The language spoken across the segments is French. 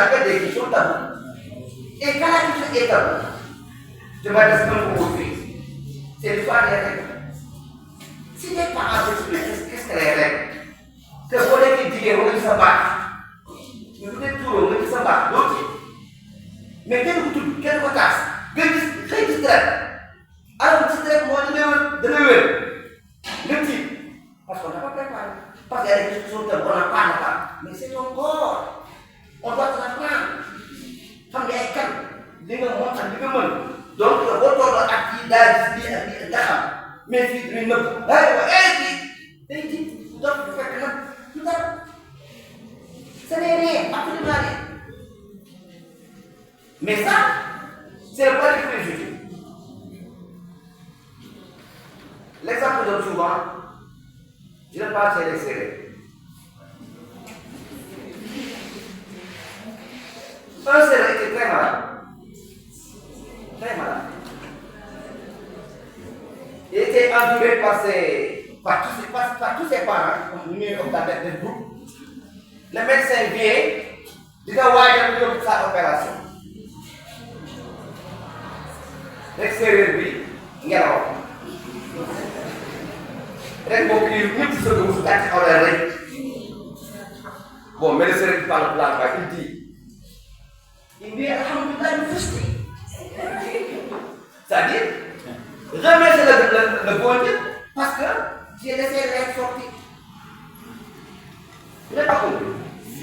appelle des questions taboues. Et quand la question est taboue, je m'adresse même pour vous. C'est l'histoire des règles. Si les parents s'expliquent, qu'est-ce que les règles? Que vous voulez dire que vous savez mais vous êtes tout le monde qui s'en bat, l'autre. Mais quel que quel que casse, quel distrait. Alors, le distrait, moi, de le type. Parce qu'on n'a pas préparé. Parce qu'il y a des choses qu'on n'a pas. Mais c'est ton corps. On doit te l'apprendre. Comme il y a un calme, il y a un monde. Donc, le retour de l'activité, mais si tu ne peux pas, donc, vous faites tout ça. Ce n'est rien, absolument rien. Mais ça, c'est le point de préjugé. L'exemple que je donne souvent, je ne parle pas de l'extérieur. Un serré était très malade. Très malade. Il était enduré par tous ses parents, comme nous sommes dans le groupe. Le médecin vient, il dit ouais, sa opération. L'extérieur, lui, il y a là. Rek boo ko yëngu ñëpp ci sa dugub su tàcc xaw la rek bon mais le sérieux parle plan il dit alhamdulillah ñu fusti c'est-à-dire remercier le bon Dieu parce que j'ai laissé l'air sortir. Vous n'avez pas compris.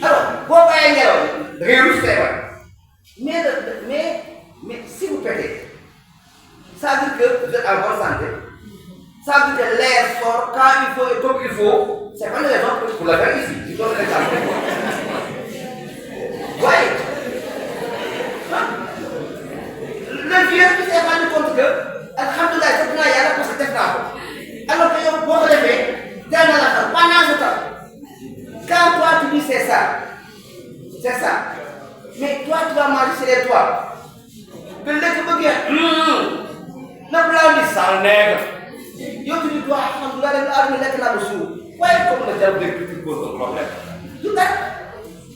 Alors boo bàyyee ngelaw da ngay rus feebar mais si vous pétez ça veut dire que vous êtes en bonne santé. Ça veut dire que l'air sort quand il faut et comme il faut. C'est pas une raison pour la faire ici. Je donne l'exemple. Voyez. Le vieux qui s'est rendu compte que, alhamdoulilah, c'est bien, il y a la possibilité de faire. Alors que vous pouvez lever, dans la salle, pendant ce temps. Quand toi tu dis c'est ça. Mais toi tu vas manger sur les toits. Que l'équipe bien, le blanc dit ça, nègre. Yo tu dois alhamdoulilah dem arme nek na musu way ko na jaw de petit pose problème tout ça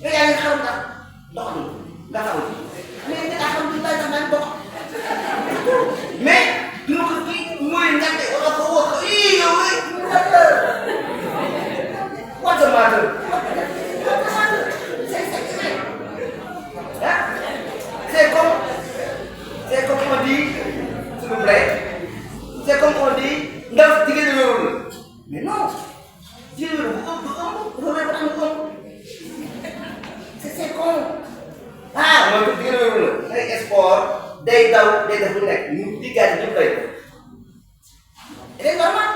mais ya nga xam na dox nga xam mais ni alhamdoulilah da man dox mais du ko ki moy ñaté wala ko wax yi yow what the matter c'est comme on dit s'il vous plaît c'est comme on dit ndax jigéen ñi wérul la mais non jigéen ñi c'est con mooy que jigéen ñi wérul la day sport day daw day def lu nekk ñu diggaat ñëpp lay def c'est normal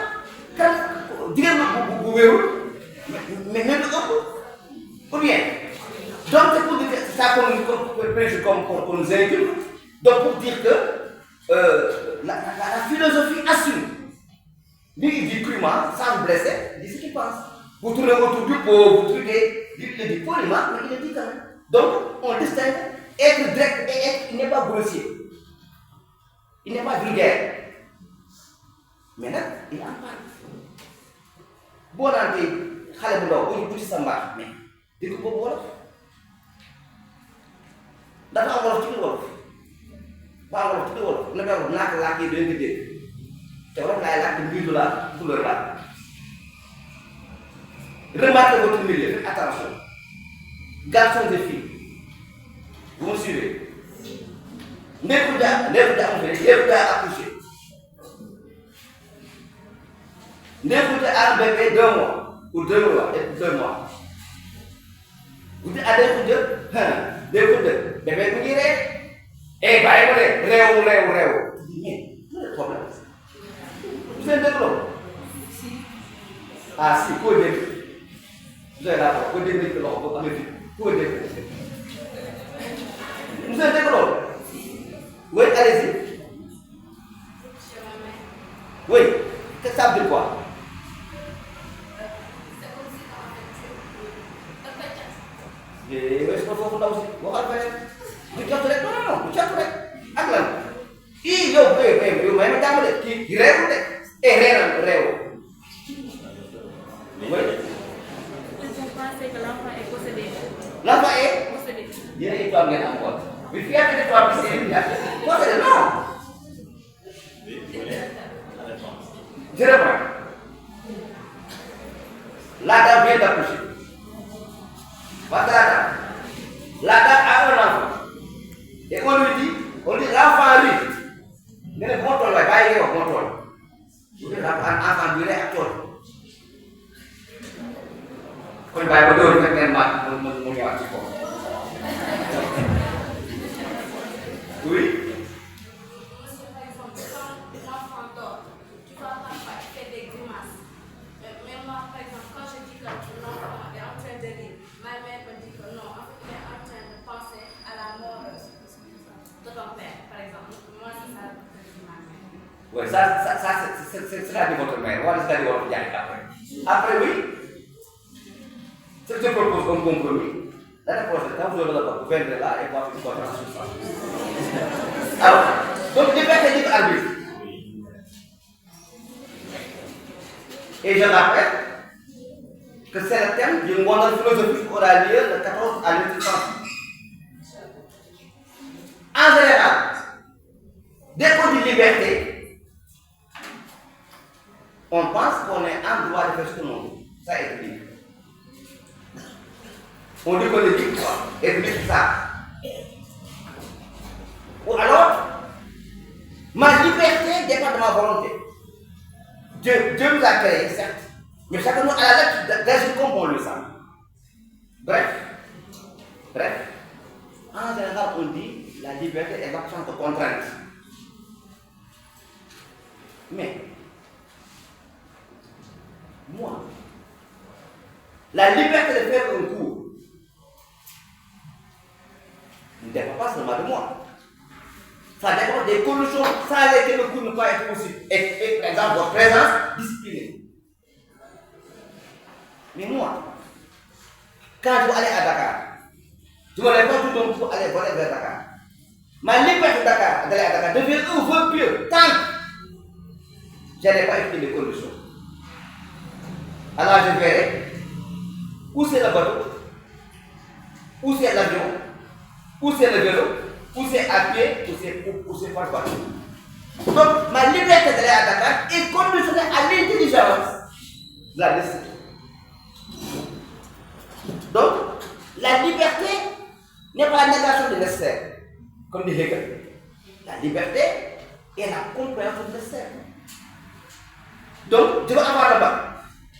kan jigéen bu wérul mais même lu ëpp ou bien donc c'est pour dire que c'est ça qu'on nous inculque donc pour dire que la philosophie assume. Lui, il dit crûment, sans vous blesser, il dit ce qu'il pense. Vous tournez autour du pot, vous truquez, il le dit poliment, mais il le dit quand même. Donc, on distingue être direct et être, il n'est pas grossier. Il n'est pas vulgaire. Maintenant, il en parle. Bon, on xale bu ndaw bu ñu ci sa mbaax mais dégg ko wolof dafa am wolof ci wolof ba wolof ci wolof na nga wax nak laa kii doy nga dégg te wolof laay laaj mbir la couleur la remarquez votre milieu faites attention garçons et filles vous me suivez nekkul daa accouché nekkul daa am bébé 2 mois ou 2 mois et 2 mois vous dites à des bébé mu ngi ree eh bàyyi ma de réew mais problème vous êtes dégg loolu ah si koo dégg vous êtes d'accord koo dégg nañ ko loxo ba amee fi koo dégg vous êtes dégg loolu oui allez-y oui qu'est-ce que ça veut dire quoi est-ce que foofu ndaw si waxal feneen du jot rek non du jot rek ak lan kii yow may ma jàmm de kii réew de réew oui. Ils ont pensé que l'enfant est possédé. L'enfant est possédé. yéen ay tubaab ngeen am kon mais fierté de tubaab bi c'est toi c'est non. Je reprends. La dame vient d'accoucher. Parce que la dame a un enfant. Et on dit l'enfant rit. Mais le bon tool la bàyyi nga wax bon tool. Bu dee enfant bi rek ak tool. Kon bàyyi ba dóor fekk ngeen maat mu ñëwaat ci kaw. Oui. Oui, ça c'est la de votre mère. Voilà, c'est la de votre diable après. Après, oui, je te propose un compromis. L'année prochaine, quand vous aurez le bac, vous viendrez là et voir une conférence sur ça. Alors, donc, liberté libre arbitre. Et je rappelle que c'est le thème d'une bonne philosophie qui aura lieu le 14 à 18 En général, dès qu'on dit liberté, on pense qu'on est en droit de faire ce que l'on veut. Ça est libre. On dit qu'on est libre, quoi. Et libre, ça. Ou alors, ma liberté dépend de ma volonté. Dieu nous a créés, certes. Mais chacun nous a la lettre d'agir comme on le sent. Bref. En général, on dit la liberté est l'absence de contrainte. Mais, moi, la liberté de faire un cours ne dépend pas seulement de moi. Ça dépend des conditions sans lesquelles le cours ne peut pas être possible. Et par exemple, votre présence disciplinée. Mais moi, quand je veux aller à Dakar, je me lève pas tout le monde pour aller voler vers Dakar. Ma liberté de Dakar, d'aller à Dakar devient un vœu pieux tant que je n'ai pas écrit les conditions. Alors je verrai où c'est le bateau, où c'est l'avion, où c'est le vélo, où c'est à pied, où c'est par voiture. Donc ma liberté d'aller à Dakar est conditionnée à l'intelligence de la destinée. Donc la liberté n'est pas la négation de nécessaire, comme dit Hegel. La liberté est la compréhension nécessaire. Donc je veux avoir le bac.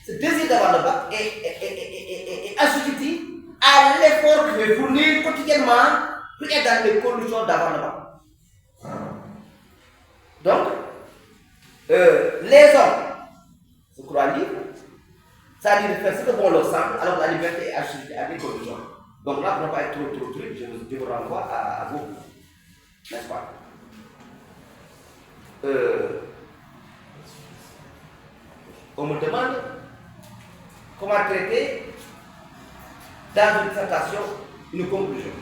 Ce désir d'avoir le bac est assujetti à l'effort que je vais fournir quotidiennement pour être dans les conditions d'avoir le bac. Donc, les hommes se croient libres, ça dit de faire ce que bon leur semble, alors la liberté est assujettée à des conditions. Donc là, pour ne pas être trop truc, je vous renvoie à vous. N'est-ce pas? On me demande comment traiter dans une dissertation une conclusion.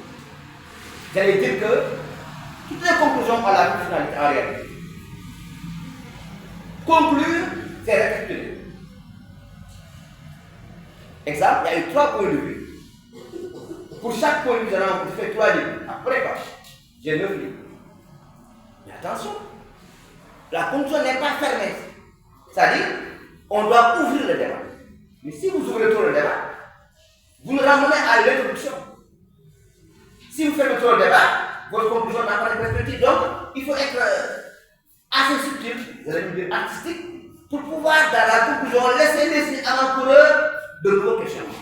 J'allais dire que toutes les conclusions ont la finalité en réalité. Conclure, c'est récapituler. Exemple, il y a eu 3 points de vue. Pour chaque point de vue, je fais 3 livres. Après quoi, j'ai 9 livres. Mais attention, la conclusion n'est pas fermée. C'est-à-dire, on doit ouvrir le débat. Mais si vous ouvrez trop le débat, vous nous ramenez à l'introduction. Si vous faites trop le débat, votre conclusion n'a pas de perspective. Donc, il faut être assez subtil, vous allez me dire artistique, pour pouvoir, dans la conclusion, laisser les avant-coureurs de nouveaux questionnements.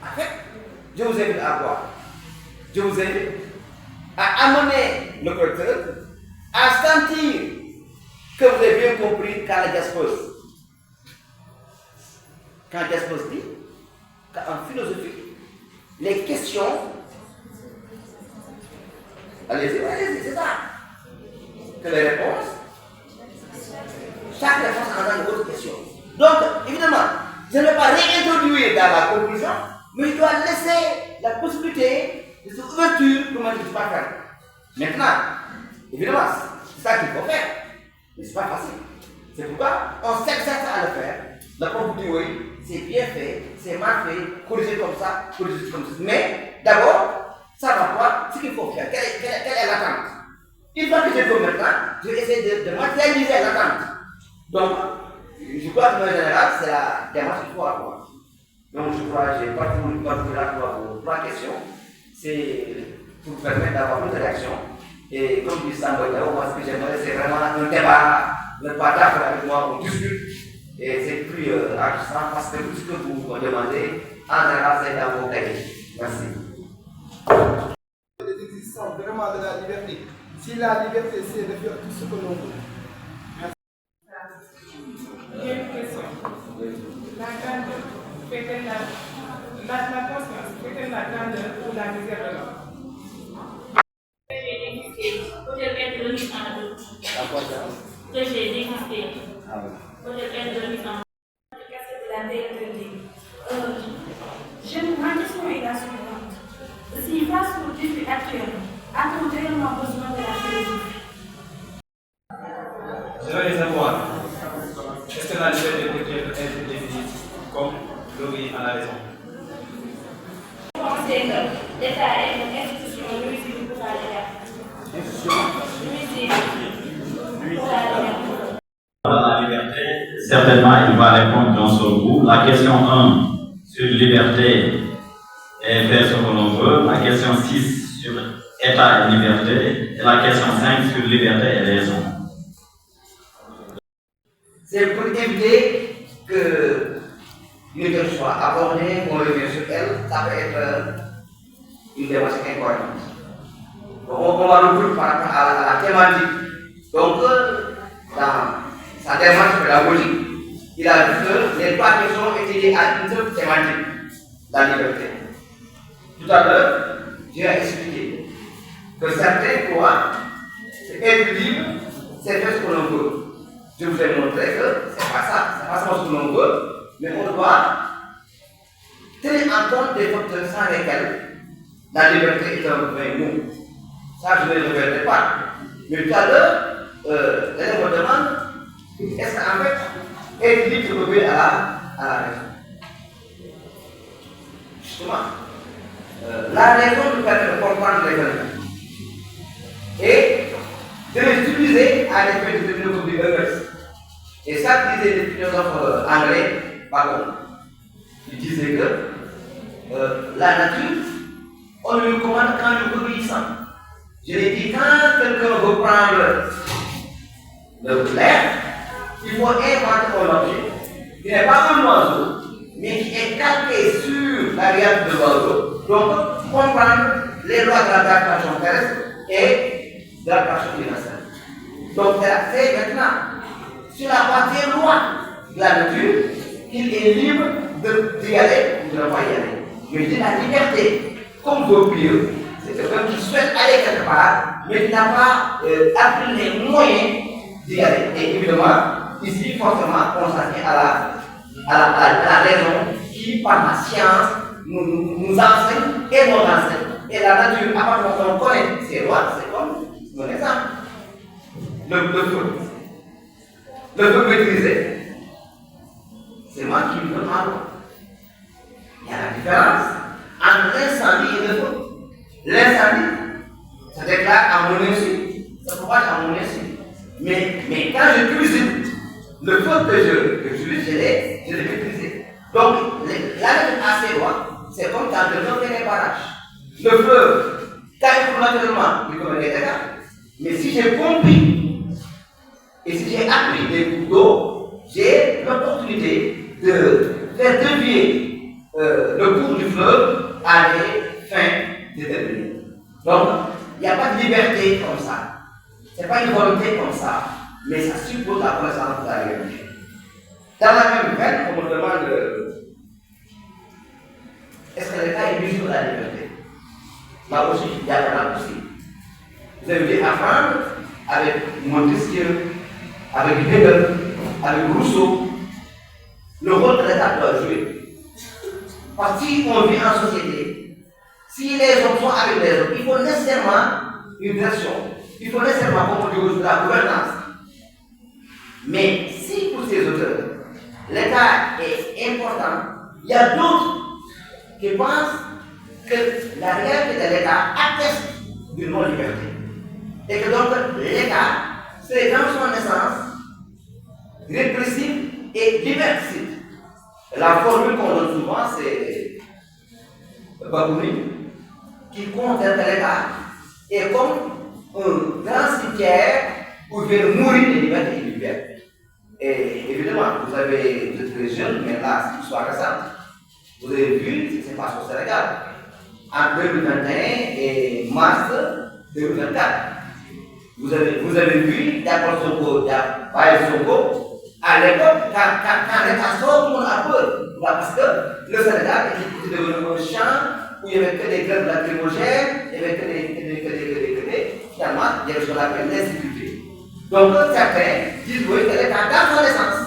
En fait, je vous invite à quoi? Je vous invite à amener le correcteur à sentir que vous avez bien compris quand la diaspose. Quand diaspose dit qu'en philosophie, les questions. Allez-y, c'est ça. Que les réponses. Chaque réponse en a une autre question. Donc, évidemment, je ne vais pas réintroduire dans la conclusion, mais je dois laisser la possibilité de cette ouverture pour mettre pas faire. Maintenant, évidemment, c'est ça qu'il faut faire. Mais ce n'est pas facile. C'est pourquoi on s'exerce à le faire. La prof dit oui, c'est bien fait, c'est mal fait, corriger comme ça, corriger comme ça. Mais d'abord, savoir quoi, ce qu'il faut faire, quelle est l'attente. Une fois que j'ai fait maintenant, je vais essayer de matérialiser l'attente. Donc, je crois que en général, c'est la démarche qu'il faut avoir. Donc, je crois que j'ai parcouru vos 3 questions. C'est pour permettre d'avoir une réaction. Et comme dit Sambo Yao, moi, ce que j'aimerais, c'est vraiment un débat, ne pas d'accord avec moi, on discute. Et c'est plus enrichissant parce que tout ce que vous me demandez, en général, c'est dans vos cahiers. Merci. L'existence vraiment de la liberté. Si la liberté, c'est de faire tout ce que l'on veut. J'ai une question. La grandeur, fait-elle la conscience, fait-elle la grandeur ou la misère de l'homme? Peut-être être remis en doute. Que j'ai dégusté. Peut-être être remis en doute. Ma question est la suivante. Si face aux défis actuels, a-t-on réellement besoin de la philosophie? J'aimerais savoir, est-ce que la liberté peut être définie comme l'obéir à la raison? Vous pensez que l'État est une institution nuisible pour la liberté? Nuisible pour la liberté. Dans la liberté, certainement, il va répondre dans son coup. La question 1 sur liberté et faire ce que l'on veut. La question 6 sur État et liberté. Et la question 5 sur liberté et raison. C'est pour éviter que une question soit abordée, on revient sur elle, ça peut être une démarche incohérente. On va le voir par rapport à la thématique. Donc, dans sa démarche pédagogique, il a dit que les 3 questions étaient liées à une seule thématique, la liberté. Tout à l'heure, j'ai expliqué que certains croient que être libre, c'est faire ce que l'on veut. Je vous ai montré que c'est pas ce que l'on veut, mais on doit tenir en compte des facteurs sans lesquels la liberté est un vrai mot. Ça, je ne le répéterai pas. Mais tout à l'heure, les gens me demandent est-ce qu'en fait, être libre se revient à la raison. Justement, la raison nous permet de comprendre les phénomènes et de les utiliser à des fins déterminées comme des regrets. Et ça disait les philosophes anglais, pardon, ils disaient que la nature, on lui commande quand nous obéissons. Je l'ai dit, quand quelqu'un veut prendre l'air, il faut inventer un objet qui n'est pas un oiseau, mais qui est calqué sur la réalité de l'oiseau. Donc, comprendre les lois de la gravitation terrestre et de la gravitation universelle. Donc, c'est maintenant sur la base des lois de la nature qu'il est libre d'y aller ou de ne pas y aller. Je dis la liberté, comme vampire, c'est quelqu'un qui souhaite aller quelque part, mais qui n'a pas appris les moyens d'y aller. Et évidemment, ici, forcément, on s'en tient à la raison qui, par la science, nous enseigne et nous enseigne. Et la nature, à part qu'on connaît ces lois, c'est comme un exemple. Le feu. Le feu maîtrisé, c'est moi qui me donne ma loi. Il y a la différence entre l'incendie et le feu. L'incendie, ça déclare à mon insu, ça propage à mon insu. Mais quand je cuisine, le feu que j'utilise, je l'ai maîtrisé. Donc, la nature a ses lois, c'est comme quand le feu fait des barrages. Le feu, quand il faut naturellement, il commet des dégâts. Mais si j'ai compris, et si j'ai appris des coups d'eau, j'ai l'opportunité de faire dévier le cours du fleuve à des fins déterminées. Donc, il n'y a pas de liberté comme ça. Ce n'est pas une volonté comme ça, mais ça suppose la connaissance de la réalité. Dans la même veine, on me demande est-ce que l'État est mesure de la liberté? Là aussi, il y a un aussi. Vous avez dû apprendre avec Montesquieu, avec Hegel, avec Rousseau, le rôle que l'État doit jouer. Parce que si on vit en société, si les hommes sont avec les autres, il faut nécessairement une direction, il faut nécessairement, comme on dit aujourd'hui, la gouvernance. Mais si pour ces auteurs, l'État est important, il y a d'autres qui pensent que la réalité de l'État atteste d'une non-liberté. Et que donc l'État, c'est dans son essence répressif et liberticide. La formule qu'on donne souvent, c'est Bakounine, qui considère que l'État est comme un grand cimetière où il vient mourir de liberté individuelle. Et évidemment, vous êtes très jeune, mais là, c'est une histoire récente. Vous avez vu ce qui se passe au Sénégal en 2021 et mars 2024. Vous avez vu, d'accord Sonko, Sonko, à l'époque, quand l'État sort, tout le monde a peur. Parce que le Sénégal était devenu un champ où il n'y avait que des grèves lacrymogènes, il n'y avait que des. Finalement, il y avait ce qu'on appelle l'insécurité. Donc, certains disent oui, que l'État dans son essence.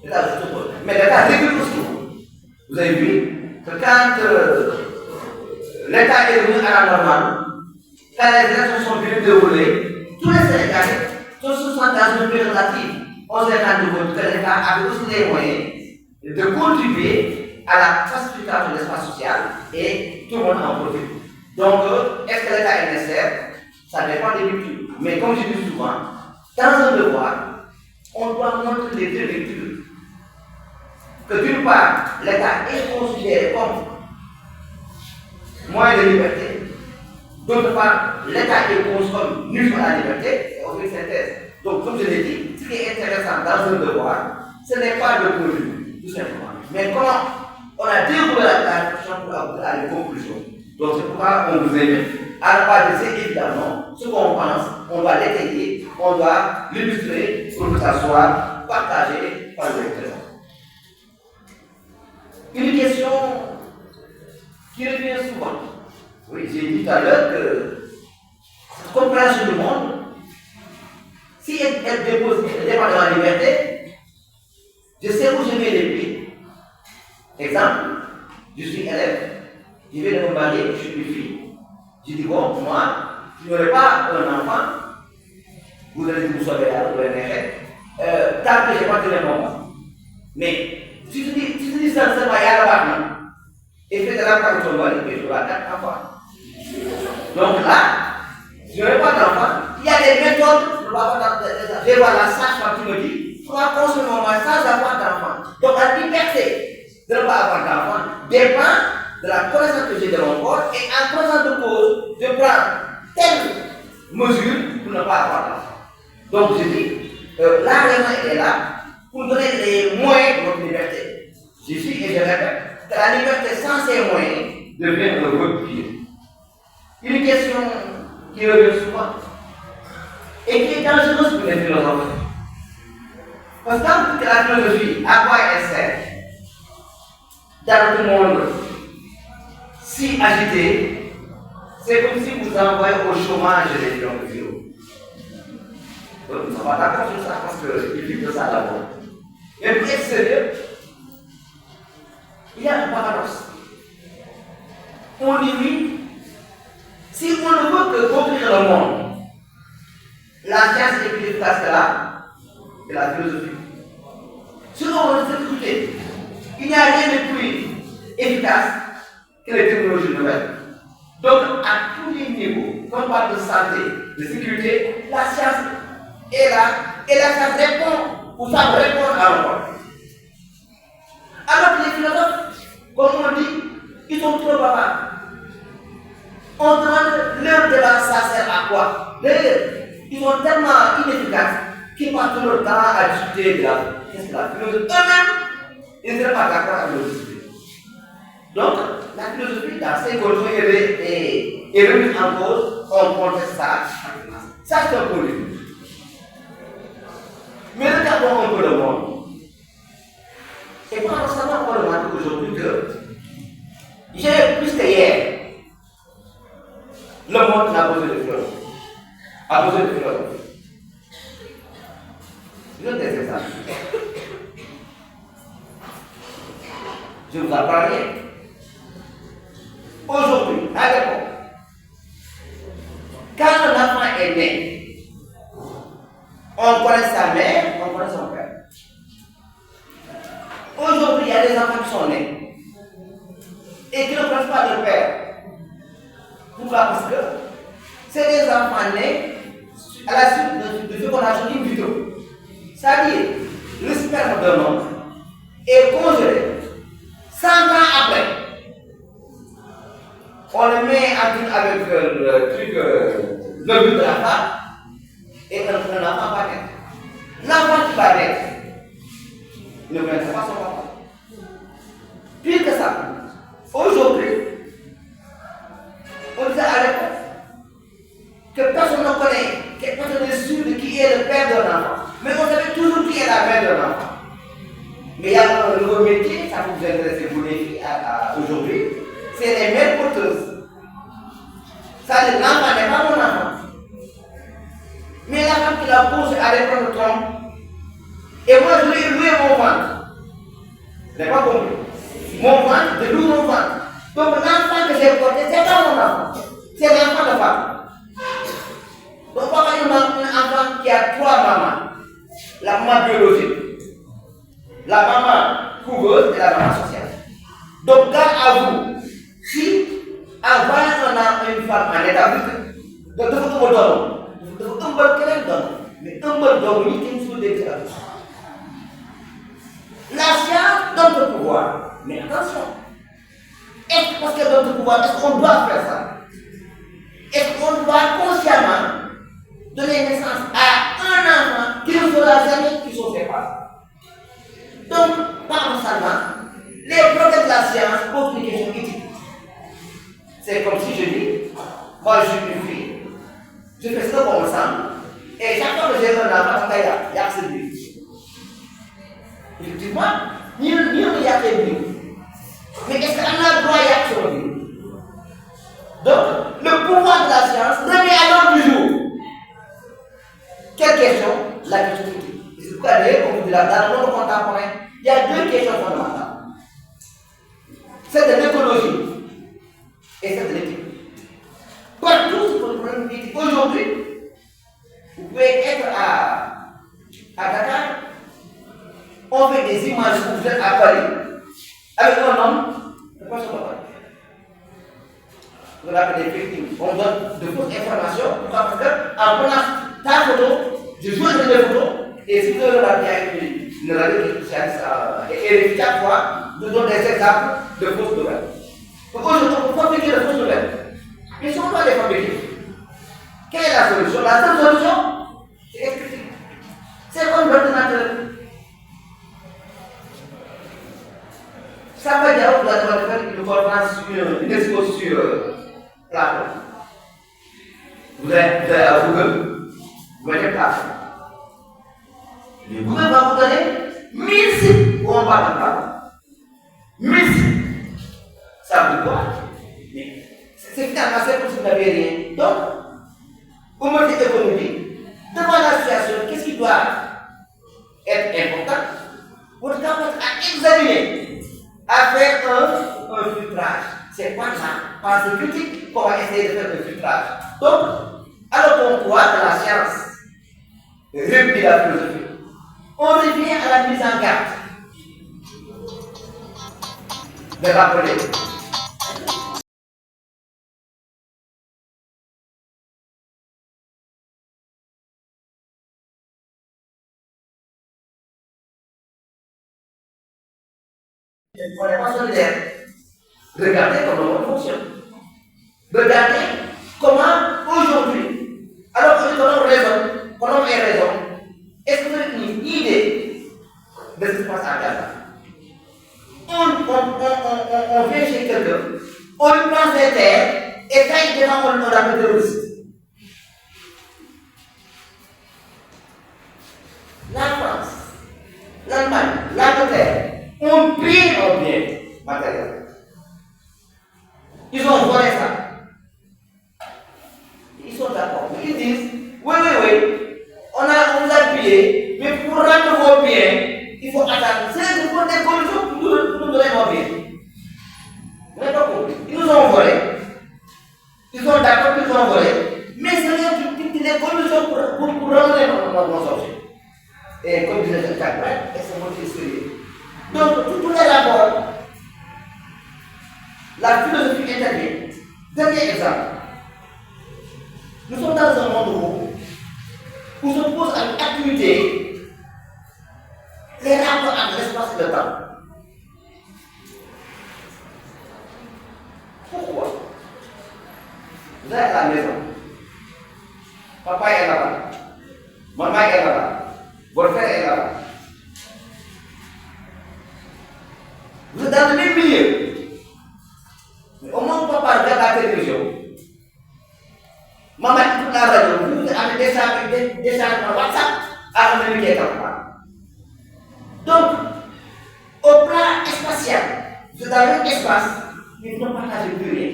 L'État juste pour. Mais l'État régule aussi. Vous avez vu que quand l'État est revenu à la normale, quand les élections sont venues dérouler, tous les Sénégalais sont dans une période relative. On s'est rendu compte que l'État avait aussi les moyens de contribuer à la pacification de l'espace social et tout le monde en profite. Donc, est-ce que l'État est nécessaire? Ça dépend des cultures. Mais comme je dis souvent, dans un devoir, on doit montrer les deux lectures. Que d'une part, l'État est considéré comme moyen de liberté. D'autre part, l'État est conçu comme nuit à la liberté et aucune synthèse. Donc, comme je l'ai dit, ce qui est intéressant dans un devoir, ce n'est pas le produit, tout simplement. Mais comment on a déroulé la réflexion pour aboutir à une conclusion. Donc, c'est pourquoi on vous invite à ne pas laisser évidemment ce qu'on pense, on doit l'étayer, on doit l'illustrer pour que ça soit partagé par le lecteur. Une question qui revient souvent. Oui, j'ai dit tout à l'heure que cette compréhension du monde, si elle dépend de la liberté, je sais où je mets les pieds. Exemple, je suis élève, je vais de me marier, je suis une fille. Je dis bon, moi, je n'aurai pas un enfant, vous allez vous sauver là, vous allez tant que je n'ai pas tenu mon enfant. Mais si tu dis ça, c'est pas y a la barre, et fais de la part de ton mari, et tu auras 4 enfants. Donc là, je n'aurai pas d'enfant. Il y a des méthodes, je vois la sage-femme qui me dit, on va consommer mon mari sans avoir d'enfant. Donc la liberté de ne pas avoir d'enfant dépend de la connaissance que j'ai de mon corps et en connaissance de cause, je prends telle mesure pour ne pas avoir d'enfant. Donc je dis, la raison est là pour donner les moyens de notre liberté. Je dis et je répète que la liberté sans ces moyens devient un rempire. Une question qui revient souvent et qui est dangereuse pour les philosophes. Parce que quand la philosophie, à quoi elle sert dans le monde si agité, c'est comme si vous envoyez au chômage les gens de philo. Donc nous ne sommes pas d'accord sur ça parce qu'ils vivent de ça d'abord. Mais pour être sérieux, il y a un paradoxe. On dit oui, si on ne veut que conquérir le monde, la science est plus efficace que la philosophie. Si on veut s'écouter, il n'y a rien de plus efficace que les technologies nouvelles. Donc, à tous les niveaux, quand on parle de santé, de sécurité, la science est là et la science répond ou ça répond à l'enfant. Alors que les philosophes, comme on dit, ils sont trop bavards. On demande leur débat, ça sert à quoi? D'ailleurs, ils sont tellement inefficaces qu'ils passent tout le temps à discuter de la philosophie. Eux-mêmes, ils ne seraient pas d'accord avec la philosophie. Donc, la philosophie, dans ses conditions, est remise en cause, on conteste ça. Ça, c'est un peu lui. Mais regardons un peu le monde. Et paradoxalement, on remarque aujourd'hui que j'ai plus que hier. Le monde n'a besoin de philosophe. A besoin de philosophe. Je donne des exemples. Je vous en parle. Aujourd'hui, à l'époque, quand un enfant est né, on connaît sa mère, on connaît son père. a des enfants qui sont nés et qui ne connaissent pas leur père. Pourquoi? Parce que c'est des enfants nés à la suite de fécondation in vitro. C'est-à-dire, le sperme d'un homme est congelé 100 ans après. On le met avec le truc, le but de la femme, et un enfant va naître. L'enfant qui va naître ne connaît pas son papa. Pire que ça, aujourd'hui, on disait à l'époque que personne ne connaît, que personne n'est sûr de qui est le père d'un enfant. Mais on savait toujours qui est la mère d'un enfant. Mais il y a un nouveau métier, ça vous intéresse vous les filles aujourd'hui, c'est les mères porteuses. Ça dit, l'enfant n'est pas mon enfant. Mais la femme qui l'a posé à l'épreuve de trompe, et moi je lui ai loué mon ventre. Vous n'avez pas compris? Mon ventre, je loue mon ventre. Donc l'enfant que j'ai porté, c'est pas mon enfant. C'est l'enfant de femme. Donc papa, il y a un enfant qui a 3 mamans. La maman biologique, la maman couveuse et la maman sociale. Donc garde à vous, si en voyant une femme en état de vous donner, mais la science donne le pouvoir. Mais attention, est-ce parce qu'elle donne le pouvoir, est-ce qu'on doit faire ça? Est-ce qu'on doit consciemment donner naissance à un enfant qui ne sera jamais qui sont ses parents? Donc, paradoxalement, les problèmes de la science posent une question éthique. C'est comme si je dis, moi je suis une fille, je fais ce qu'on me semble, et chaque fois que j'ai un enfant, il y a ce but. Effectivement, ni on n'y a que but. Mais est-ce qu'on a le droit à y accéder? Donc, le pouvoir de la science remet à l'ordre du jour. Quelle question? La question éthique. Et c'est pourquoi d'ailleurs, on vous dit là, dans le monde contemporain, il y a 2 questions fondamentales. C'est de l'écologie et c'est de l'éthique. Partout, c'est pour le problème éthique. Aujourd'hui, vous pouvez être à Dakar, on fait des images où vous êtes à Paris, avec un homme, de quoi ça va pas? On appelle des fake news. On donne de fausses informations. Pourquoi? Parce qu'en prenant ta photo, je joue avec les photos, et si vous avez une radio qui spécialiste et chaque fois, nous donne des exemples de fausses nouvelles. Donc aujourd'hui, on peut fabriquer de fausses nouvelles. Mais si on doit les fabriquer, quelle est la solution? La seule solution, c'est explicite. C'est comme l'ordinateur. Ça va dire, vous allez faire une conférence sur une exposition sur Platon. Vous êtes à Google, vous mettez Platon. Google va vous donner 1000 sites où on parle de Platon. 1000 sites. Ça veut dire quoi? C'est finalement c'est comme si vous n'avez rien. Donc, au moment économique, devant la situation, qu'est-ce qui doit être important? Votre temps à examiner, à faire un filtrage. C'est quoi ça? Par ce critique, on va essayer de faire le filtrage. Donc, alors qu'on croit dans la science, réunir la philosophie, on revient à la mise en garde. De rappeler. On n'est pas solidaire. Regardez comment le monde fonctionne. Regardez comment aujourd'hui, alors que l'homme raisonne, que l'homme ait raison, est-ce que vous avez une idée de ce qui se passe à Gaza? On vient chez quelqu'un, on lui prend ses terres, et quand il défend, on l'appelle terroriste. La France, l'Allemagne, l'Angleterre, on prie en bien matériel. Ils ont volé ça. Ils sont d'accord. Ils disent, oui, on vous a pillé, mais pour rendre vos biens, il faut attendre. C'est pour des conditions pour nous donner nos biens. Vous n'avez pas compris. Ils nous ont volé. Ils sont d'accord qu'ils nous ont volé, mais c'est rien qui des conditions pour rendre nos objets. Et comme disait Jacques Brel, et c'est mon historique. Donc, tous les rapports philosophie intervient. Dernier exemple. Nous sommes dans un monde où se pose avec acuité les rapports entre l'espace et le temps. Pourquoi? Vous êtes à la maison. Papa est là-bas. Maman est là-bas. Votre frère est là-bas. Vous êtes dans le même milieu. Mais au moment où papa regarde la télévision, maman écoute la radio, vous avez des changements WhatsApp à communiquer avec papa. Donc, au plan spatial, vous êtes dans le même espace, mais vous ne partagez plus rien.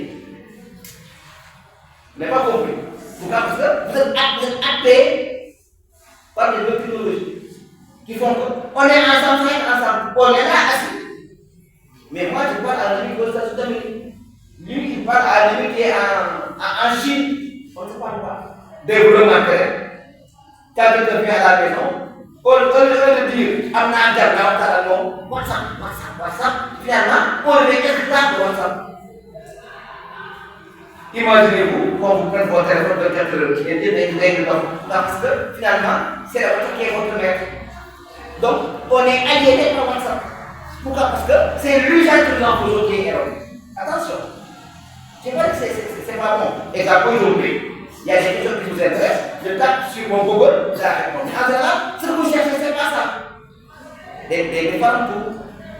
Vous n'avez pas compris. Pourquoi? Parce que vous êtes happés par des technologies qui font qu'on est ensemble, on est là assis. Mais moi, je parle à un ami qui est aux États-Unis. Lui, il parle à un ami qui est en Chine. On ne se parle pas. Développement clair. Quand quelqu'un vient à la maison, au lieu de dire Amna Diabla, WhatsApp, finalement, on le met quelque part de WhatsApp. Imaginez-vous, quand vous prenez votre téléphone de 4 heures, et dit parce que finalement, c'est la voiture qui est votre maître. Donc, on est aliéné par WhatsApp. Pourquoi? Parce que c'est l'usage que nous avons aujourd'hui qui est erroné. Attention. Je ne sais pas que c'est pas bon. Exemple, aujourd'hui, il y a des questions qui vous intéressent, je tape sur mon Google, je la réponds. En général, ce que vous cherchez, c'est pas ça. Des femmes tout.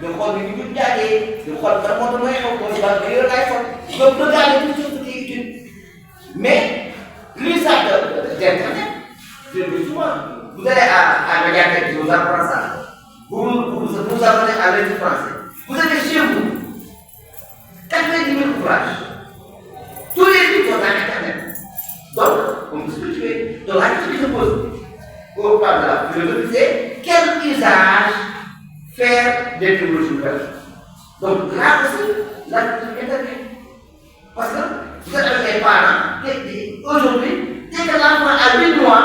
De xool ni ñu jaagee de xool ban moo mooy xew boo si baax nga yor iPhone donc regarder tout ce qui est utile mais l'usage d'internet je le dis souvent vous allez à Médiathèque je vous apprends ça vous apprenez à l'étude français vous avez chez vous 90 000 ouvrages tous les livres sont dans internet donc on peut se cultiver donc la question qui se pose au plan de la philosophie c'est quel usage faire des technologies nouvelles. Donc là aussi, la culture intervient. Parce que vous êtes avec les parents, aujourd'hui, dès que l'enfant a 8 mois,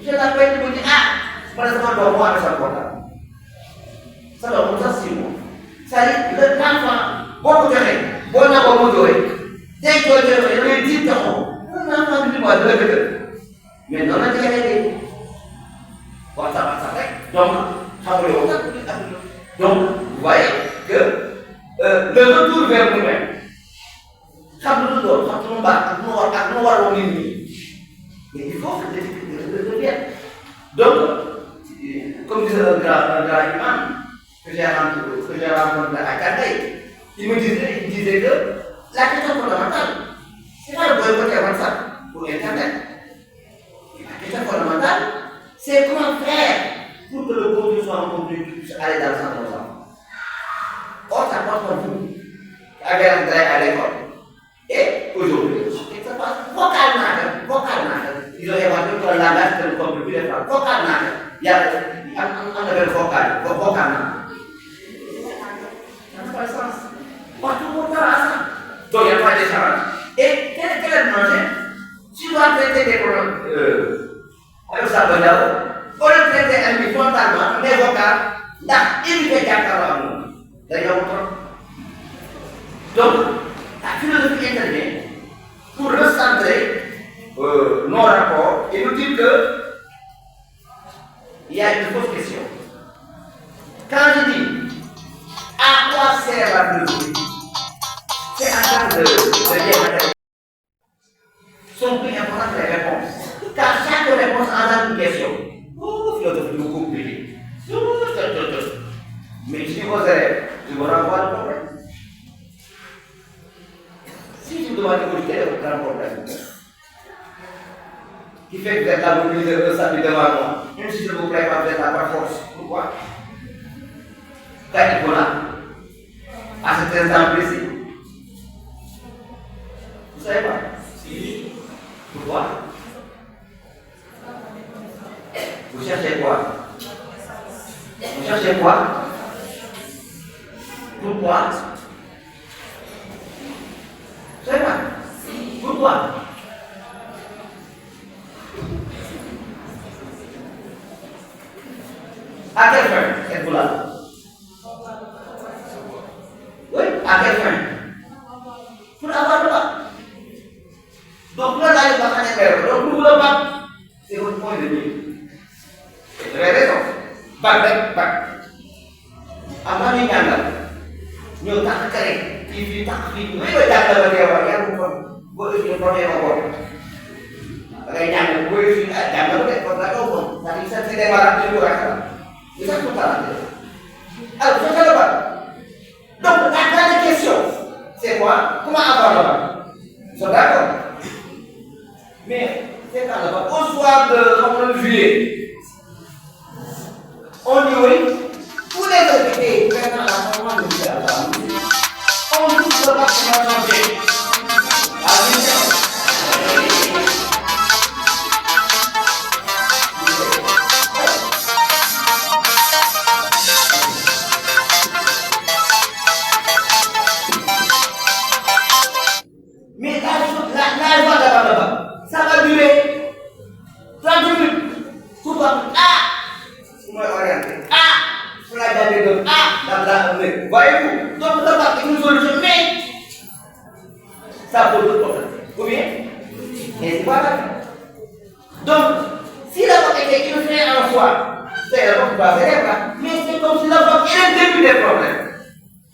je l'appelle et me dis moi, je dois voir avec sa portable. Ça doit monter 6 mois. C'est-à-dire, l'enfant, beaucoup de règles, bon abonnement de règles. Dès que je lui dis, l'enfant de 8 mois, de règles. Mais non, on a déjà réglé. Donc, vous voyez que le retour vers nous-mêmes, mais il faut que les deviennent. Donc, comme disait un grand imam que j'ai rencontré à Kandé, il me disait que la question fondamentale, c'est pas le boycott WhatsApp pour Internet. La question fondamentale, c'est comment faire pour que le contenu soit un contenu qui puisse aller dans le sens de nos enfants. Or, ça passe par vous, avec l'entrée à l'école. Et aujourd'hui, ça passe vocalement. Ils ont inventé un langage que nous ne comprenons plus les femmes. Vocalement. Il y a un appel vocal, vocalement. Ça n'a pas de sens. Partout on parle à ça. Donc, il n'y a pas d'échange. Et quel est le danger? Si tu dois traiter des problèmes avec ça, on le traite un frontalement, mais vocal, là, il fait qu'à d'ailleurs, donc, la philosophie intervient pour recentrer nos rapports et nous dire que il y a une fausse question. Quand je dis à quoi sert la philosophie, c'est en train de dire sont plus importantes que les réponses. Car chaque réponse en a une question. Philosophie beaucoup compliquée. Mais si vos élèves, je vous renvoie le problème. Si je vous demande de quel est votre grand problème, qui fait que vous êtes là, vous lisez le samedi devant moi, même si je vous prépare, vous êtes là par force. Pourquoi? Quand il faut là, à cet instant précis. Vous savez pas? Si. Pourquoi? Vous cherchez quoi? Vous cherchez quoi? Pourquoi? Vous savez pas? Pourquoi? À quelle fin êtes-vous là? Oui, à quelle fin? li koy jàppale ba teewal yàlla bu kon boo ëllëgee problème ak bopp da ngay jàng boo ëllëgee jàng ko de kon da nga ko c'est-à-dire c'est des malades de l'ouragan c'est ça tout ça alors c'est ça le bac donc la grande question c'est quoi comment avoir le bac ils sont d'accord mais c'est quand le bac au soir de juillet on dit oui tous les invités maintenant la formation de on dit que le bac va changer ça va durer 30 minutes. Tout va vous m'avez orienté. Vous l'avez donné de dans la journée. Voyez-vous? Donc, le bac est une solution, mais ça pose d'autres problèmes. Ou bien? Mais c'est pas grave. Donc, si le bac était une fin en soi, c'est le bac qui va faire là. Mais c'est comme si le bac est le début des problèmes.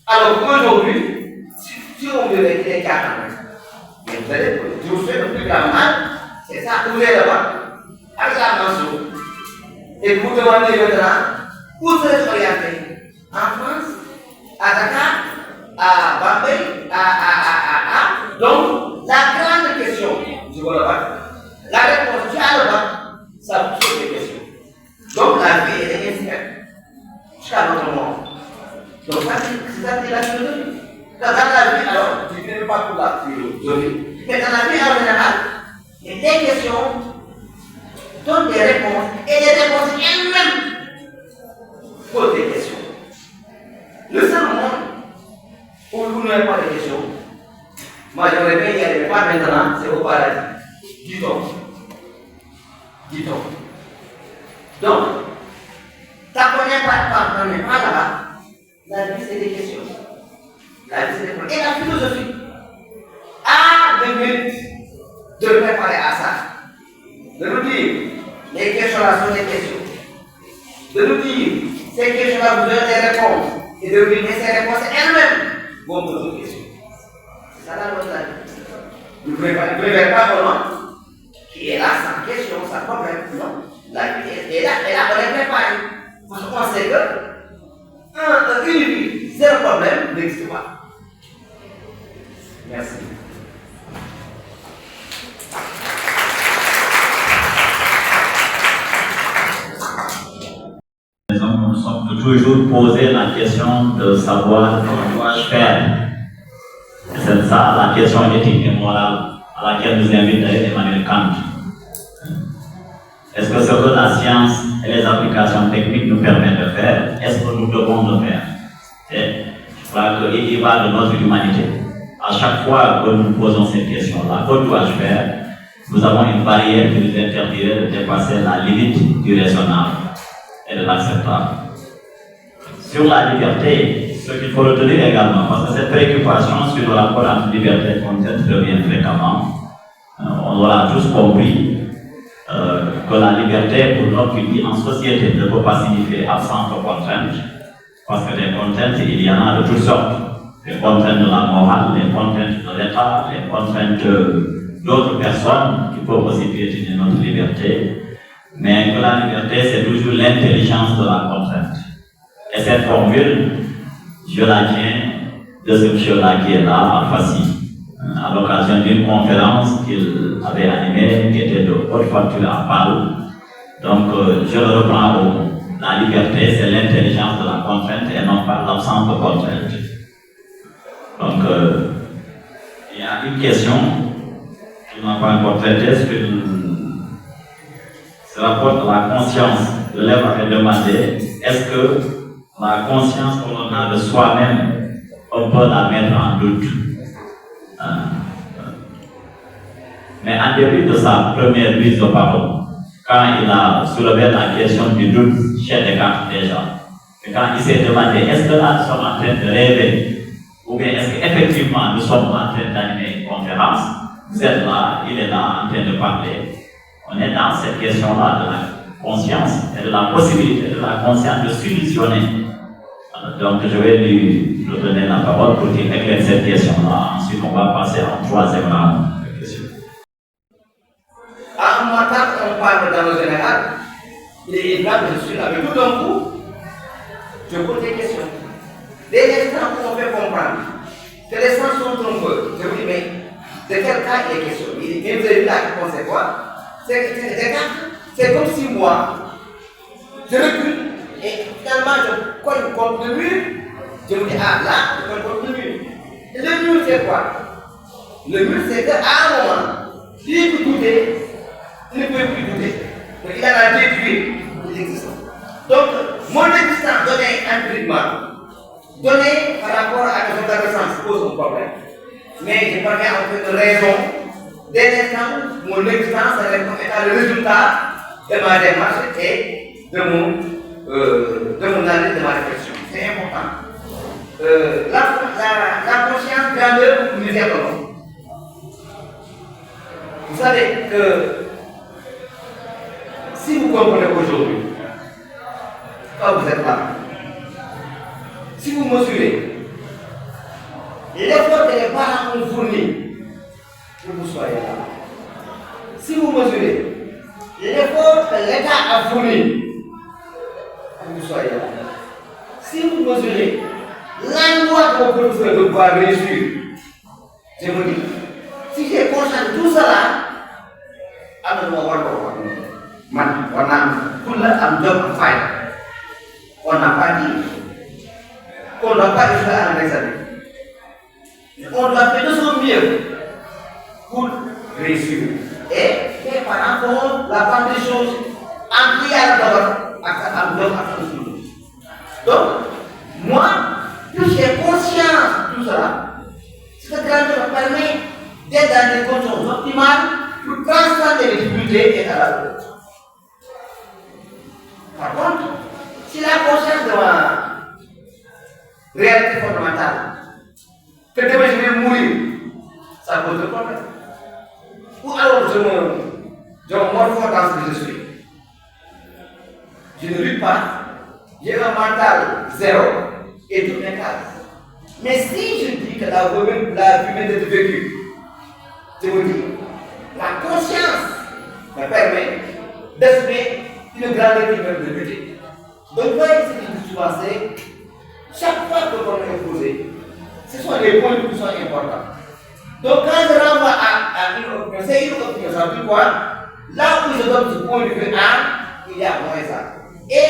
Alors, aujourd'hui, si on veut les 4 ans, mais vous allez, je vous fais le plus grand mal, c'est ça, ouvrez le bac, avec la mention. Et vous demandez maintenant, où serez-vous orienté? En France, à Dakar, à Bambay, donc, la grande question, je vois le bac, la réponse, tu as le bac, ça vous pose des questions. Donc, la vie est incertaine, jusqu'à notre mort. Donc, ça, c'est la philosophie. Dans la vie, alors, je ne vais pas pour la philosophie, mais dans la vie en général, il y a des questions, donnent des réponses, et les réponses elles-mêmes posent des questions. Le seul monde où vous n'avez pas de questions, moi j'aimerais bien y aller, mais pas maintenant, c'est au paradis. Dit-on. Donc, tant qu'on n'est pas là-bas, la vie c'est des questions. La vie c'est des problèmes. Et la philosophie a des mérites de préparer à ça. De nous dire, les questions-là sont des questions. De nous dire, ces questions-là vous donnent des réponses. Et de nous dire, mais ces réponses elles-mêmes vont poser des questions. C'est ça la loi de la vie. Vous ne préférez pas vraiment qui est là sans question, sans problème. Non. La vie est là, on est préparé. Parce qu'on sait que une vie, zéro problème, n'existe pas. Merci. Nous sommes toujours posé la question de savoir comment dois-je faire. C'est ça la question éthique et morale à laquelle nous invite Emmanuel Kant. Est-ce que ce que la science et les applications techniques nous permettent de faire, est-ce que nous devons le faire? Et je crois qu'il y va de notre humanité. À chaque fois que nous posons cette question-là, que dois-je faire? Nous avons une barrière qui nous interdirait de dépasser la limite du raisonnable et de l'acceptable. Sur la liberté, ce qu'il faut retenir également, parce que cette préoccupation sur le rapport entre liberté et contrainte revient fréquemment, on aura tous compris que la liberté pour l'homme qui vit en société ne peut pas signifier absence de contraintes, parce que des contraintes, il y en a de toutes sortes. Les contraintes de la morale, les contraintes de l'État, les contraintes d'autres personnes qui peuvent aussi piétiner notre liberté. Mais que la liberté, c'est toujours l'intelligence de la contrainte. Et cette formule, je la tiens de ce monsieur-là qui est là, en Fassi, à l'occasion d'une conférence qu'il avait animée, qui était de haute facture à Paris. Donc, je le reprends au mot. La liberté, c'est l'intelligence de la contrainte et non pas l'absence de contrainte. Donc, il y a une question qui n'a pas encore traité sur ce rapport à la conscience. L'élève avait demandé, est-ce que la conscience que l'on a de soi-même, on peut la mettre en doute? Mais en début de sa première prise de parole, quand il a soulevé la question du doute chez Descartes déjà, et quand il s'est demandé, est-ce que là nous sommes en train de rêver? Ou bien est-ce qu'effectivement nous sommes en train d'animer une conférence? Vous êtes là, il est là en train de parler. On est dans cette question-là de la conscience et de la possibilité de la conscience de s'illusionner Donc, je vais lui donner la parole pour qu'il éclaire cette question-là. Ensuite, on va passer en troisième round de questions. À un moment, on parle dans le général, il est évident que je suis là. Mais tout d'un coup, je pose des questions. Dès l'instant où on fait comprendre que les sens sont trompeurs, je vous dis, mais de quel cas il est question? Et vous avez vu la réponse, c'est quoi? C'est comme si moi, je recule et finalement je colle contre le mur. Je me dis, ah là, je colle contre le mur. Et le mur, c'est quoi? Le mur, c'est qu'à un moment, s'il peut douter, il ne peut plus douter. Donc il en a déduit l'existence. Donc, mon existence donnée empiriquement, donnée par rapport à mes observations, pose un problème. Mais je parviens en fait de raison dès l'instant où mon existence est comme étant le résultat de ma démarche et de mon analyse, de ma réflexion. C'est important. La conscience grandeur ou misère de l'homme. Vous savez que si vous comprenez aujourd'hui, quand vous êtes là, si vous mesurez l'effort que les parents ont fourni pour que vous soyez là, si vous mesurez l'effort que l'État a fourni pour que vous soyez là, si vous mesurez l'endroit que vos professeurs de pouvoir réussir, je vous dis, si j'ai conscience de tout cela, alors on n'a pas dit qu'on ne doit pas réussir à un examen. On doit faire de son mieux pour réussir. Et les parents font la part des choses en priant d'abord. Donc, moi, plus j'ai conscience de tout cela, cette grandeur me permet d'être dans des conditions optimales pour transcender les difficultés et à la route. Par contre, si la conscience de ma réalité fondamentale, que demain je vais mourir, ça pose le problème. Ou alors je me morfonds dans ce que je suis. Je ne lutte pas, j'ai un mental zéro et tout m'écrase. Mais si je dis que la vie mène d'être vécue, je vous dis, la conscience me permet d'assumer une grandeur qui me de lutter. Donc, voyez ce que je dis souvent, c'est chaque fois que l'on est posé, ce sont les points qui sont importants. Donc, quand je renvoie à une opinion, c'est une opinion, ça veut dire quoi? Là où je donne ce point de vue A, il y a moins ça. Et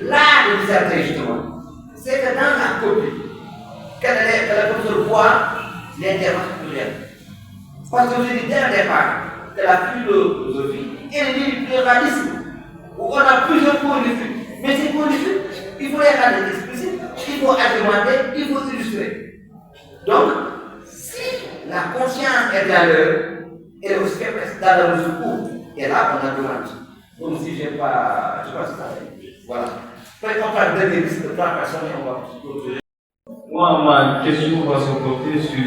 là, le discerner justement, c'est que dans la copie, que le professeur voit l'intervention plurielle. Parce que je dis dès le départ que la philosophie est le pluralisme, où on a plusieurs points de vue. Mais ces points de vue, il faut les rendre explicites, il faut argumenter, il faut illustrer. Donc, si la conscience est dans l'heure, elle est aussi dans le secours, et là on argumente. Donc si je n'ai pas, je ne sais pas si voilà. Peut-être qu'on va donner des listes de 3 personnes et on va continuer. Moi, ma question va se porter sur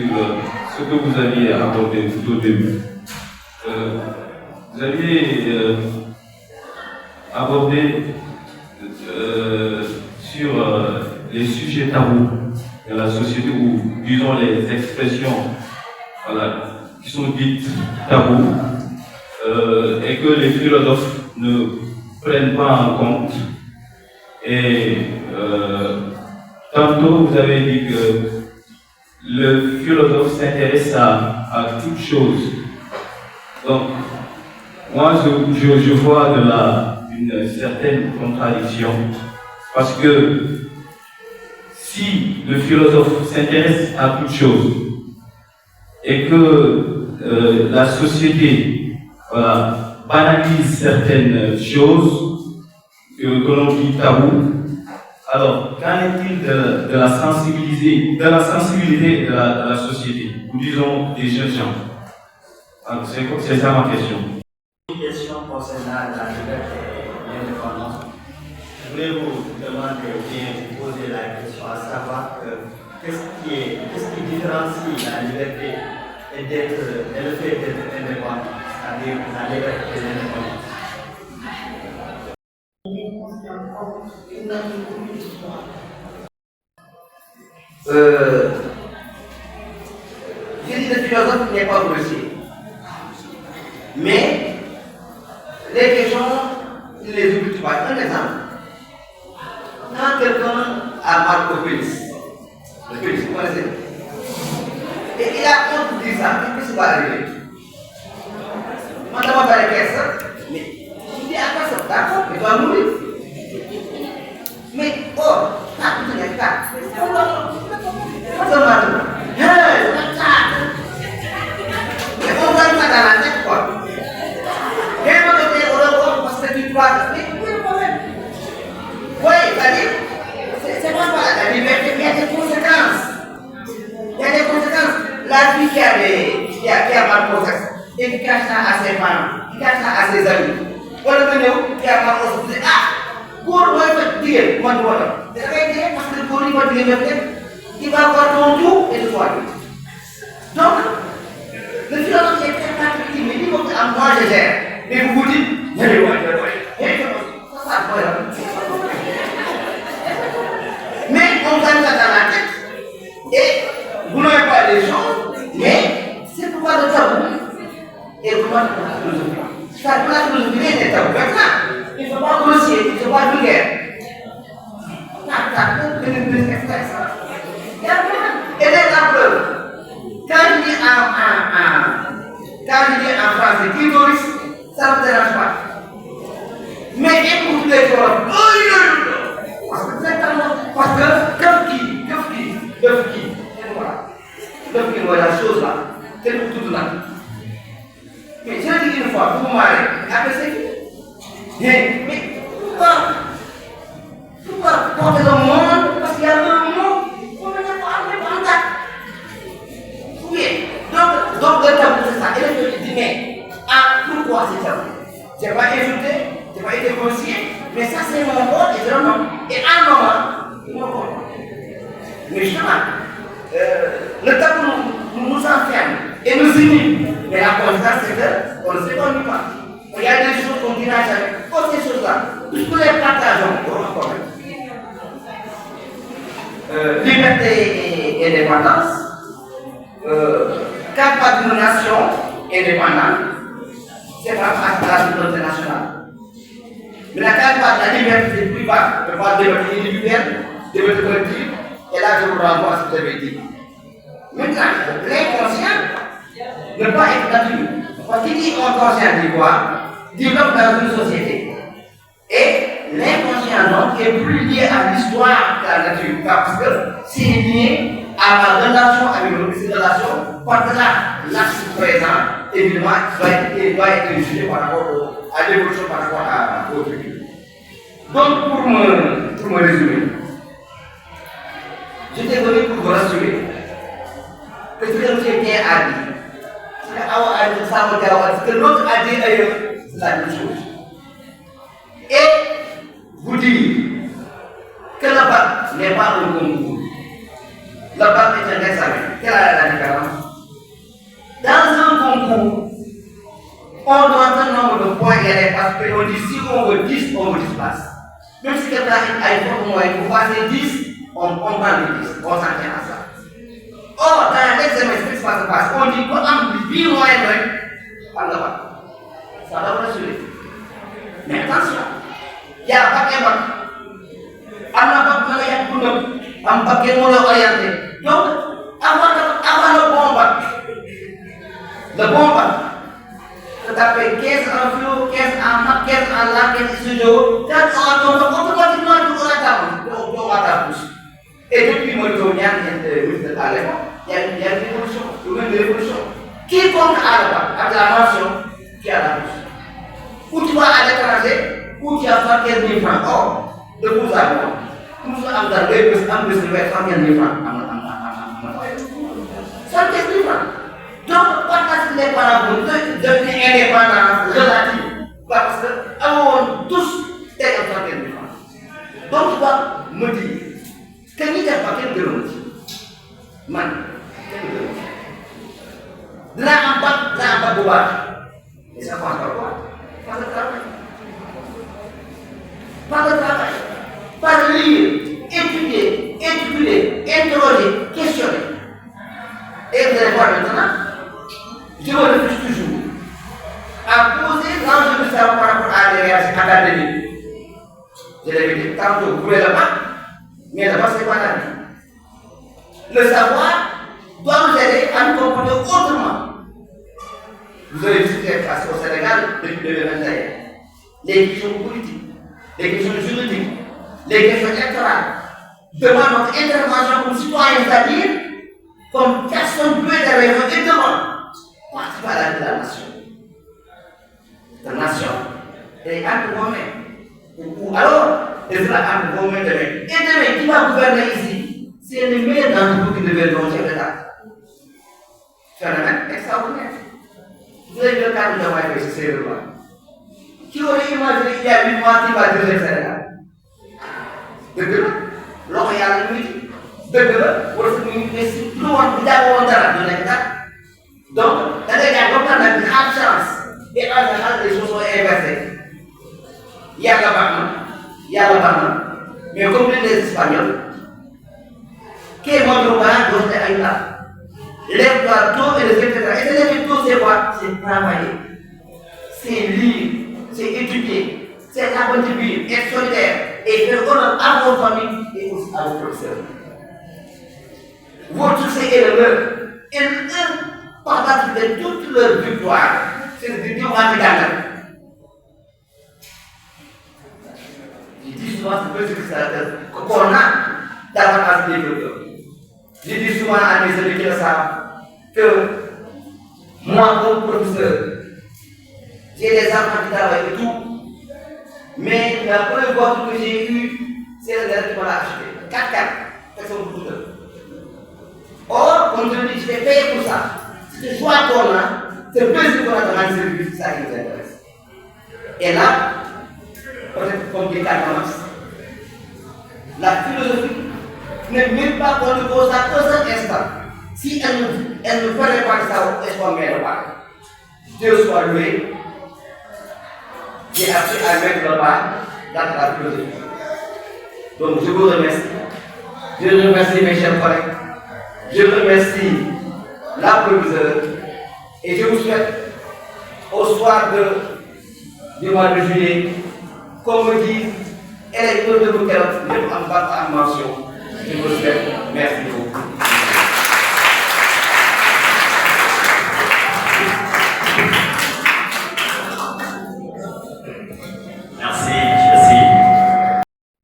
ce que vous aviez abordé tout au début. Vous aviez abordé sur les sujets tabous de la société, ou disons les expressions qui sont dites tabous, et que les philosophes ne prennent pas en compte. Et tantôt vous avez dit que le philosophe s'intéresse à toute chose. Donc, moi je vois de là une certaine contradiction, parce que si le philosophe s'intéresse à toute chose et que la société banalise certaines choses que l'on dit tabou, alors qu'en est-il de la sensibilité de la société, ou disons des jeunes gens? C'est ça ma question. Une question concernant la liberté et l'indépendance. Je voulais vous demander ou bien vous poser la question à savoir qu'est-ce qui différencie la liberté et le fait d'être indépendant, c'est-à-dire la liberté et l'indépendance. j'ai dit le philosophe n'est pas grossier. Mais les questions, il les oublie pas. Un exemple. Quand quelqu'un a mal au pénis, le pénis, vous connaissez? Et il a honte de dire ça, qu'est-ce qui va arriver? On demande à la caisse, mais il dit à quoi ça? D'accord, il doit mourir. Mais, oh, ça, tu n'es pas. Mais on donne ça dans la tête, quoi. Et on te dit, on parce que tu crois. Mais où est le problème? Oui, c'est-à-dire, c'est pas la liberté, il y a des conséquences. Il y a des conséquences. La fille qui a mal au sexe, et qui cache ça à ses parents, qui cache ça à ses amis. On le connaît où? Qui a mal au sexe. Ah! Pour moi, il faut dire, moi, je vais dire, parce que pour lui, il va dire, il va avoir ton tout et le soir. Donc, le philosophe est très pratique, il me dit, moi, je gère. Mais vous vous dites, ça, mais on gagne ça dans la tête et vous n'avez pas les choses, mais c'est pourquoi le tabou. Et comment la philosophie? Ça, la philosophie est tabou. Maintenant, il ne faut pas grossier, il ne faut pas vulgaire. Et la preuve, quand je dis en français clitoris, ça ne me dérange pas. Mais écoute les paroles. Parce que, qui voit la chose là, c'est pour tout là. Mais je l'ai dit une fois, vous m'arrêtez, après c'est qui? Mais pourquoi porter le monde? Parce qu'il y a un monde, on ne peut pas entrer en contact. Oui, donc le tabou c'est ça. Et le dit, mais pourquoi c'est tabou? Je n'ai pas insulté, je n'ai pas été grossier, mais ça c'est mon corps et je le nomme. Et à un moment, il me comprend. Mais justement, le tabou nous enferme et nous unit. Mais la conséquence c'est qu'on ne se connaît pas. Il y a des choses qu'on dira jamais. Pour ces choses-là, puisque nous les partageons, il y aura un problème. Liberté et indépendance, quatre d'une nation indépendante, c'est par rapport à la souveraineté nationale. Mais la carte de la liberté privée, on parle de liberté individuelle, de liberté collective, et là je vous renvoie à ce que j'avais dit. Maintenant, l'inconscient ne peut pas être nature. Parce qu'il dit inconscient dit quoi? Développe dans une société. Et l'inconscient donc est plus lié à l'histoire que la nature. Parce que c'est lié à ma relation avec l'autre, cette relation, parce que là, l'acte présent, évidemment, doit être jugé par rapport à l'évolution par rapport au truc. Donc, pour me résumer, j'étais venu pour vous rassurer que ce que monsieur bien a dit, ce que l'autre a dit ailleurs, c'est la même chose. Et vous dire que le bac n'est pas un concours. Le bac est un examen. Quelle est la différence? Dans un concours, on doit un nombre de points et les passes. On dit si on veut 10, on veut 10 passes. Même si quelqu'un a une forte moyenne pour passer 10, on prend les 10. On s'en tient à ça. Or, dans l'examen, ce qui se passe, on dit qu'on a 8 moyennes, on ne va pas. Ça va vous rassurer. Mais attention, il y a un paquet bac. On n'a pas de un paquet orienté. Donc, avant le bon bac, tu tapes 15 en philo, 15 en maths, 15 en langue, 15 en studio, automatiquement tu auras ta bouche. Et depuis le Mauritanie, à l'époque, il y a une révolution, une révolution. Quiconque a le bac, avec la mention, qui a la bouche. Ou tu vas à l'étranger, ou tu as 75 000 francs. Or, de vous à moi, nous sommes dans le bus, 75 000 francs. 75 000 francs. Donc, parce que les parents deviennent indépendants relatifs, parce que tous des 75 000 francs. Donc, tu vas me dire que nous n'avons pas quel de l'autre. Man, quel de l'autre. Là, en bas de boire. Et ça passe par quoi? Par le travail. Par le travail. Par lire, étudier, interroger. Et vous allez voir maintenant, je me refuse toujours à poser l'enjeu de savoir par rapport à des réalités académiques. Je l'ai dit tantôt, vous pouvez le battre, mais d'abord, c'est quoi la vie? Le savoir doit nous aider à nous comporter autrement. Vous avez vu ce qui est passé au Sénégal depuis 2021. Les questions politiques, les questions juridiques, les questions électorales demandent notre intervention comme citoyens, c'est-à-dire comme personne peut être réveillée et demande participer à la vie de la nation. La nation est entre vos mains. Ou alors, elle sera entre vos mains demain. Et demain, qui va gouverner ici? C'est les meilleurs d'entre vous qui deviendront chef d'État. Phénomène extraordinaire. Vous avez vu le cas de Jamaïque, c'est sérieux. Qui aurait imaginé il y a 8 mois qu'il va diriger le Sénégal? Dëgg la loxo yàlla muy dëgg la wala sa muy mais si lu woon bu jàppoon dara du nekk dara donc da ngay jàpp ba pare nag di am chance et en général les choses sont inversées yàlla baax na mais comme les Espagnols que moom baax doon te ay ndax lève-toi tôt et le fait et se lever tôt c'est quoi? C'est travailler, c'est lire, c'est étudier, c'est contribuer, être solidaire et faire honneur à vos familles et aussi à vos professeurs. Votre succès est le leur. Et eux partagent de toute leur victoire. C'est le Dieu va te gagner. Je dis souvent, c'est peu ce qu'on a davantage développé. Je dis souvent à mes amis qui le savent que moi, comme professeur, j'ai des enfants qui travaillent et tout. Mais la première voiture que j'ai eue, c'est le gars qui m'a acheté. 4x4, personne ne peut. Or, on te dit, je vais payer pour ça. C'est le choix qu'on a, c'est le plaisir qu'on a dans un service, c'est ça qui nous intéresse. Et là, peut-être comme des cas la philosophie n'est même pas qu'on nous pose à un seul instant. Si elle ne ferait pas ça, elle soit mère pas. Dieu soit loué. J'ai appris à mettre le bas dans la philosophie. Donc je vous remercie. Je remercie mes chers collègues. Je remercie la proviseure. Et je vous souhaite, au soir du mois de juillet, comme me disent, elle est de vous qu'elle en bas en mention. Je vous souhaite, merci beaucoup.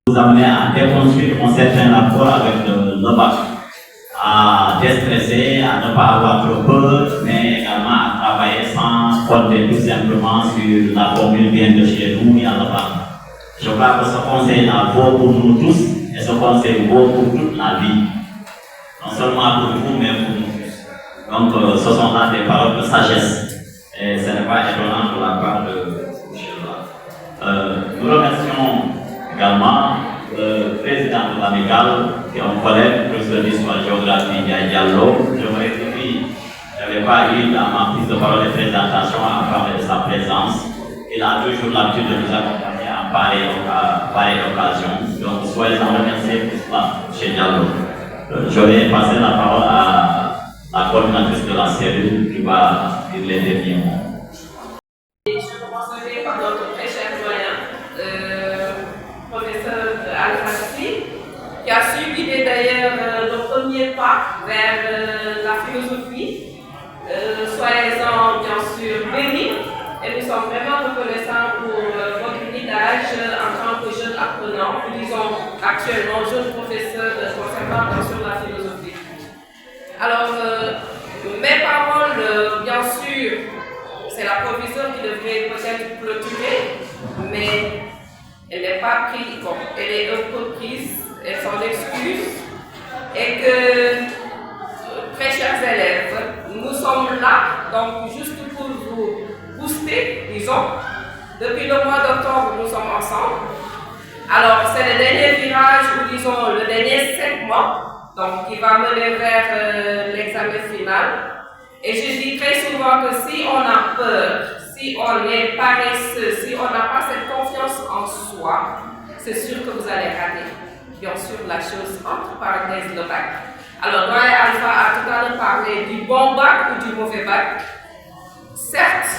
Vous amener à déconstruire un certain rapport avec le bac, à déstresser, à ne pas avoir trop peur, mais également à travailler sans compter tout simplement sur la formule bien de chez nous et à le bac. Je crois que ce conseil vaut pour nous tous et ce conseil vaut pour toute la vie. Non seulement pour vous, mais pour nous tous. Donc, ce sont là des paroles de sagesse et ce n'est pas étonnant de la part de Michel. Nous remercions également le président de l'amicale, qui est un collègue, professeur d'histoire-géographie, Diallo. Je me réfléchis, je n'avais pas eu dans ma prise de parole de présentation à parler de sa présence. Il a toujours l'habitude de nous accompagner à pareille occasion. Donc, soyez-en remerciés pour cela, M. Diallo. Je vais passer la parole à la coordinatrice de la cellule qui va dire les derniers mots. Je commencerai par notre très cher doyen, professeur Al-Fassi, qui a suivi d'ailleurs le premier pas vers la philosophie. Soyez-en bien sûr bénis et nous sommes vraiment reconnaissants pour votre guidage en tant que jeune apprenant, nous disons actuellement jeune professeur concernant bien sûr la philosophie. Alors, mes paroles, bien sûr, c'est la proviseure qui devrait peut-être clôturer, mais elle n'est pas prise, bon, elle est un peu prise, elle s'en excuse, et que, très chers élèves, nous sommes là, donc juste pour vous booster, disons. Depuis le mois d'octobre, nous sommes ensemble. Alors, c'est le dernier virage, ou disons le dernier segment, donc qui va mener vers l'examen final. Et je dis très souvent que si on a peur, si on est paresseux, si on n'a pas cette confiance en soi, c'est sûr que vous allez rater. Bien sûr, la chose entre parenthèses le bac. Alors, Doyen Alpha a tout à l'heure parlé du bon bac ou du mauvais bac. Certes,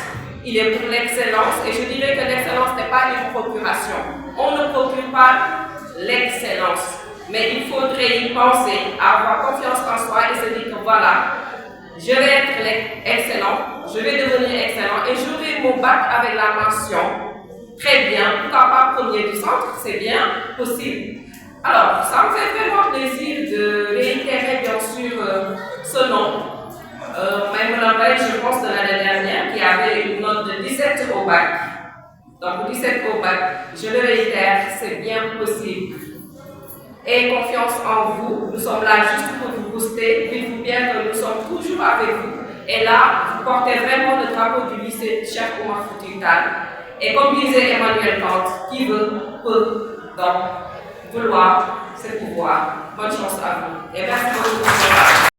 il est pour l'excellence et je dirais que l'excellence n'est pas une procuration. On ne procure pas l'excellence, mais il faudrait y penser, avoir confiance en soi et se dire que voilà, je vais être excellent, je vais devenir excellent et j'aurai mon bac avec la mention. Très bien, pourquoi pas premier du centre, c'est bien possible. Alors, ça me fait vraiment plaisir de réitérer bien sûr ce nom. Maïmouna Mbaye, je pense de l'année dernière, qui avait une note de 17 au bac. Donc 17 au bac, je le réitère, c'est bien possible. Et confiance en vous, nous sommes là juste pour vous booster. Dites-vous bien que nous sommes toujours avec vous. Et là, vous portez vraiment le drapeau du lycée Cheikh Oumar Foutiyou Tall. Et comme disait Emmanuel Kant, qui veut, peut. Donc, vouloir, c'est pouvoir. Bonne chance à vous. Et merci beaucoup.